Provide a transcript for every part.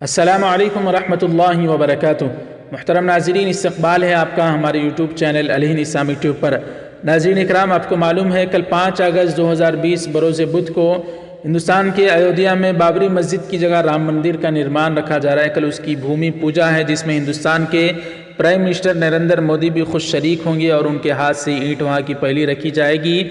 السلام علیکم ورحمۃ اللہ وبرکاتہ۔ محترم ناظرین، استقبال ہے آپ کا ہمارے یوٹیوب چینل الہند اسلامک ٹیوب پر۔ ناظرین اکرام، آپ کو معلوم ہے کل 5 اگست 2020 بروز بدھ کو ہندوستان کے ایودھیا میں بابری مسجد کی جگہ رام مندر کا نرمان رکھا جا رہا ہے۔ کل اس کی بھومی پوجا ہے، جس میں ہندوستان کے پرائم منسٹر نریندر مودی بھی خود شریک ہوں گے اور ان کے ہاتھ سے اینٹ وہاں کی پہلی رکھی جائے گی۔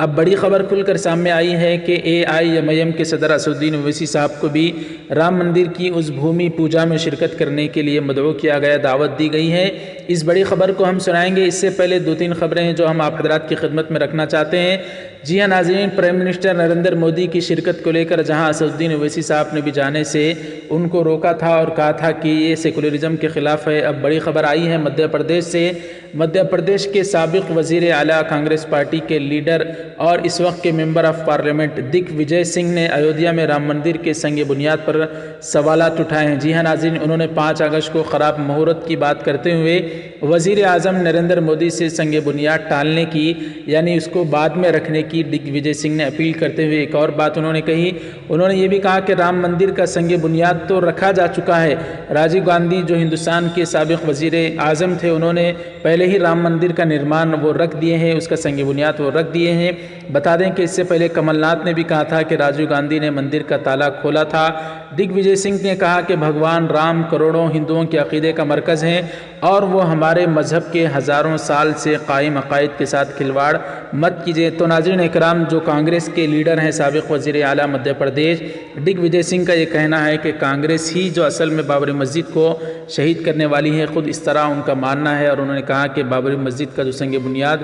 اب بڑی خبر کھل کر سامنے آئی ہے کہ AIMIM کے صدر اسدالدین اویسی صاحب کو بھی رام مندر کی اس بھومی پوجا میں شرکت کرنے کے لیے مدعو کیا گیا، دعوت دی گئی ہے۔ اس بڑی خبر کو ہم سنائیں گے، اس سے پہلے 2-3 خبریں ہیں جو ہم آپ حضرات کی خدمت میں رکھنا چاہتے ہیں۔ جی ہاں ناظرین، پرائم منسٹر نریندر مودی کی شرکت کو لے کر جہاں اسدالدین اویسی صاحب نے بھی جانے سے ان کو روکا تھا اور کہا تھا کہ یہ سیکولرزم کے خلاف ہے، اب بڑی خبر آئی ہے مدھیہ پردیش سے۔ مدھیہ پردیش کے سابق وزیر اعلیٰ کانگریس پارٹی کے لیڈر اور اس وقت کے member of parliament Digvijaya Singh نے ایودھیا میں رام مندر کے سنگ بنیاد پر سوالات اٹھائے ہیں۔ جی ہاں ناظرین، انہوں نے 5 اگست کو خراب مہورت کی بات کرتے ہوئے وزیر اعظم نریندر مودی سے سنگ بنیاد ٹالنے کی، یعنی اس کو بعد میں رکھنے کی دگوجے سنگھ نے اپیل کرتے ہوئے ایک اور بات انہوں نے کہی۔ انہوں نے یہ بھی کہا کہ رام مندر کا سنگ بنیاد تو رکھا جا چکا ہے۔ راجیو گاندھی جو ہندوستان کے سابق وزیر اعظم تھے، انہوں نے پہلے ہی رام مندر کا نرمان وہ رکھ دیے ہیں، اس کا سنگ بنیاد وہ رکھ دیے ہیں۔ بتا دیں کہ اس سے پہلے کمل ناتھ نے بھی کہا تھا کہ راجیو گاندھی نے مندر کا تالا کھولا تھا۔ دگوجے سنگھ نے کہا کہ بھگوان رام کروڑوں ہندوؤں کے عقیدے کا مرکز ہیں اور وہ ہمارے مذہب کے ہزاروں سال سے قائم عقائد کے ساتھ کھلواڑ مت کیجیے۔ تو ناظرین اکرام، جو کانگریس کے لیڈر ہیں سابق وزیر اعلیٰ مدھیہ پردیش دگوجے سنگھ کا یہ کہنا ہے کہ کانگریس ہی جو اصل میں بابری مسجد کو شہید کرنے والی ہے، خود اس طرح ان کا ماننا ہے، اور انہوں نے کہا کہ بابری مسجد کا جو سنگ بنیاد،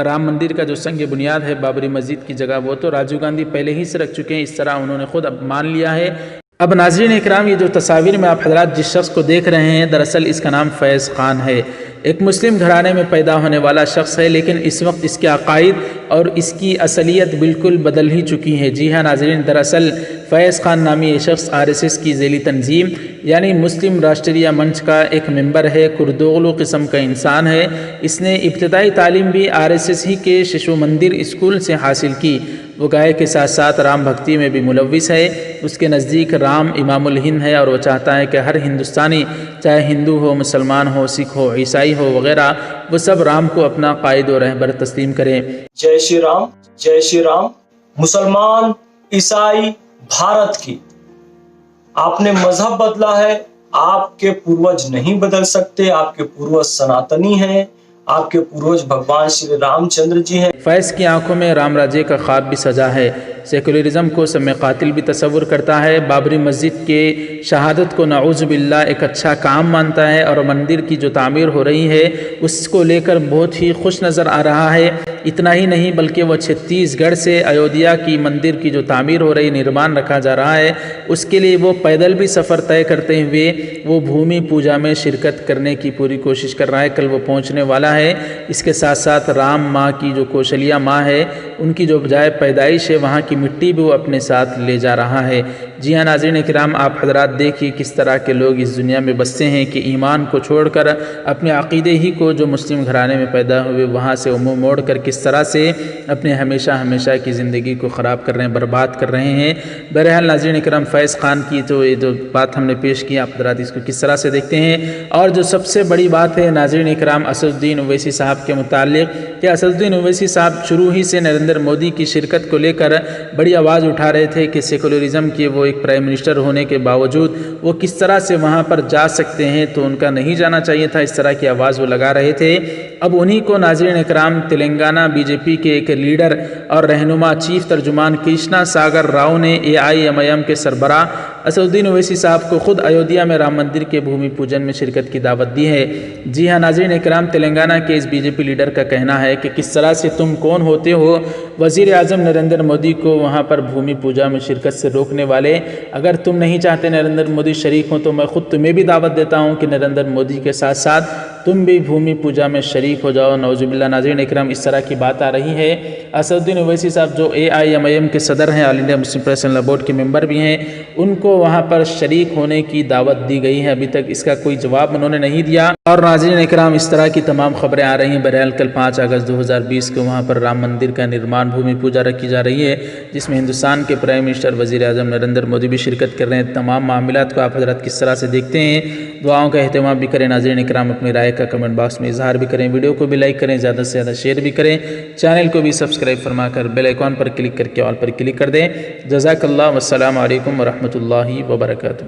رام مندر کا جو سنگ بنیاد ہے بابری مسجد کی جگہ، وہ تو راجیو گاندھی پہلے ہی سے رکھ چکے ہیں، اس طرح انہوں نے خود اب مان لیا ہے۔ اب ناظرین اکرام، یہ جو تصاویر میں آپ حضرات جس شخص کو دیکھ رہے ہیں، دراصل اس کا نام فیض خان ہے۔ ایک مسلم گھرانے میں پیدا ہونے والا شخص ہے، لیکن اس وقت اس کے عقائد اور اس کی اصلیت بالکل بدل ہی چکی ہے۔ جی ہاں ناظرین، دراصل فیض خان نامی یہ شخص RSS کی ذیلی تنظیم یعنی مسلم راشٹریہ منچ کا ایک ممبر ہے، کردوغلو قسم کا انسان ہے۔ اس نے ابتدائی تعلیم بھی RSS ہی کے ششو مندر اسکول سے حاصل کی۔ وہ گائے کے ساتھ ساتھ رام بھکتی میں بھی ملوث ہے۔ اس کے نزدیک رام امام الہند ہے اور وہ چاہتا ہے کہ ہر ہندوستانی، چاہے ہندو ہو، مسلمان ہو، سکھ ہو، عیسائی ہو وغیرہ، وہ سب رام کو اپنا قائد و رہبر تسلیم کریں۔ جے شری رام، جے شری رام۔ مسلمان، عیسائی، بھارت کی آپ نے مذہب بدلا ہے، آپ کے پوروج نہیں بدل سکتے۔ آپ کے پوروج سناتنی ہیں، آپ کے پوروج بھگوان شری رام چندر جی ہیں۔ فیض کی آنکھوں میں رام راجے کا خواب بھی سجا ہے، سیکولرزم کو سم قاتل بھی تصور کرتا ہے، بابری مسجد کے شہادت کو نعوذ باللہ ایک اچھا کام مانتا ہے، اور مندر کی جو تعمیر ہو رہی ہے اس کو لے کر بہت ہی خوش نظر آ رہا ہے۔ اتنا ہی نہیں بلکہ وہ چھتیس گڑھ سے ایودھیا کی مندر کی جو تعمیر ہو رہی، نرمان رکھا جا رہا ہے، اس کے لیے وہ پیدل بھی سفر طے کرتے ہوئے وہ بھومی پوجا میں شرکت کرنے کی پوری کوشش کر رہا ہے۔ کل وہ پہنچنے والا ہے۔ اس کے ساتھ ساتھ رام ماں کی جو کوشلیا ماں ہے، ان کی جو جائے پیدائش ہے، وہاں کی مٹی بھی وہ اپنے ساتھ لے جا رہا ہے۔ جی ہاں ناظرین اکرام، آپ حضرات دیکھیے کس طرح کے لوگ اس دنیا میں بستے ہیں کہ ایمان کو چھوڑ کر اپنے عقیدے ہی کو، جو مسلم گھرانے میں پیدا ہوئے، وہاں سے منہ موڑ کر کس طرح سے اپنے ہمیشہ ہمیشہ کی زندگی کو خراب کر رہے ہیں، برباد کر رہے ہیں۔ بہرحال ناظرین اکرام، فیض خان کی تو یہ جو بات ہم نے پیش کی، آپ حضرات اس کو کس طرح سے دیکھتے ہیں؟ اور جو سب سے بڑی بات ہے ناظرین اکرام اسدالدین اویسی صاحب کے متعلق، کہ اسدالدین اویسی صاحب شروع ہی سے نریندر مودی کی شرکت کو لے کر بڑی آواز اٹھا رہے تھے کہ سیکولرزم کے وہ ایک پرائم منسٹر ہونے کے باوجود وہ کس طرح سے وہاں پر جا سکتے ہیں، تو ان کا نہیں جانا چاہیے تھا، اس طرح کی آواز وہ لگا رہے تھے۔ اب انہی کو ناظرین اکرام تلنگانہ BJP کے ایک لیڈر اور رہنما چیف ترجمان کرشنا ساگر راؤ نے AIMIM کے سربراہ اسدالدین اویسی صاحب کو خود ایودھیا میں رام مندر کے بھومی پوجن میں شرکت کی دعوت دی ہے۔ جی ہاں ناظرین اکرام، تلنگانہ کے اس BJP لیڈر کا کہنا ہے کہ کس طرح سے تم کون ہوتے ہو وزیر اعظم نریندر مودی کو وہاں پر بھومی پوجا میں شرکت سے روکنے والے؟ اگر تم نہیں چاہتے نریندر مودی شریک ہوں تو میں خود تمہیں بھی دعوت دیتا ہوں کہ نریندر مودی کے ساتھ ساتھ تم بھی بھومی پوجا میں شریک ہو جاؤ۔ نعوذ باللہ ناظرین اکرام، اس طرح کی بات آ رہی ہے۔ اسدالدین اویسی صاحب جو AIMIM کے صدر ہیں، آل انڈیا مسلم پریس بورڈ کے ممبر بھی ہیں، ان کو وہاں پر شریک ہونے کی دعوت دی گئی ہے۔ ابھی تک اس کا کوئی جواب انہوں نے نہیں دیا۔ اور ناظرین اکرام اس طرح کی تمام خبریں آ رہی ہیں۔ بہرحال کل 5 اگست 2020 کو وہاں پر رام مندر کا نرمان بھومی پوجا رکھی جا رہی ہے، جس میں ہندوستان کے پرائم منسٹر وزیر اعظم نریندر مودی بھی شرکت کر رہے ہیں۔ تمام معاملات کو آپ حضرات کس طرح سے دیکھتے ہیں، دعاؤں کا اہتمام بھی کریں۔ ناظرین اکرام اپنی رائے کا کمنٹ باکس میں اظہار بھی کریں، ویڈیو کو بھی لائک کریں، زیادہ سے زیادہ شیئر بھی کریں، چینل کو بھی سبسکرائب فرما کر بیل آئیکن پر کلک کر کے آل پر کلک کر دیں۔ جزاک اللہ، والسلام علیکم ورحمۃ اللہ وبرکاتہ۔